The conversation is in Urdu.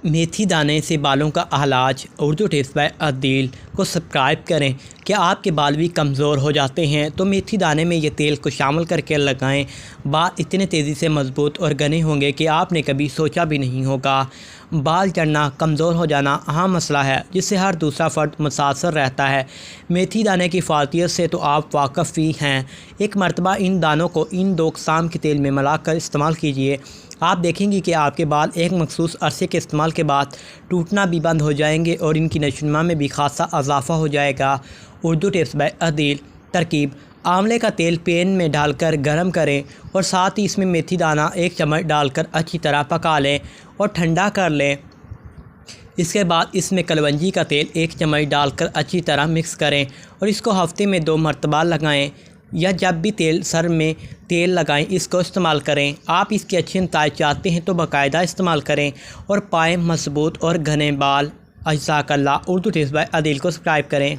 میتھی دانے سے بالوں کا علاج اردو ٹپس بائی عدیل کو سبسکرائب کریں۔ کیا آپ کے بال بھی کمزور ہو جاتے ہیں تو میتھی دانے میں یہ تیل کو شامل کر کے لگائیں۔ بال اتنے تیزی سے مضبوط اور گھنے ہوں گے کہ آپ نے کبھی سوچا بھی نہیں ہوگا۔ بال جھڑنا، کمزور ہو جانا عام مسئلہ ہے جس سے ہر دوسرا فرد متاثر رہتا ہے۔ میتھی دانے کی فعالیت سے تو آپ واقف ہی ہیں۔ ایک مرتبہ ان دانوں کو ان 2 اقسام کے تیل میں ملا کر استعمال کیجیے۔ آپ دیکھیں گے کہ آپ کے بال ایک مخصوص عرصے کے استعمال کے بعد ٹوٹنا بھی بند ہو جائیں گے اور ان کی نشو و نما میں بھی خاصا اضافہ ہو جائے گا۔ اردو ٹپس بائی عدیل۔ ترکیب: آملے کا تیل پین میں ڈال کر گرم کریں اور ساتھ ہی اس میں میتھی دانہ 1 چمچ ڈال کر اچھی طرح پکا لیں اور ٹھنڈا کر لیں۔ اس کے بعد اس میں کلونجی کا تیل 1 چمچ ڈال کر اچھی طرح مکس کریں اور اس کو ہفتے میں 2 مرتبہ لگائیں یا جب بھی سر میں تیل لگائیں اس کو استعمال کریں۔ آپ اس کی اچھی نتائج چاہتے ہیں تو باقاعدہ استعمال کریں اور پائیں مضبوط اور گھنے بال۔ جزاک اللہ۔ اردو ٹپس بائی عدیل کو سبسکرائب کریں۔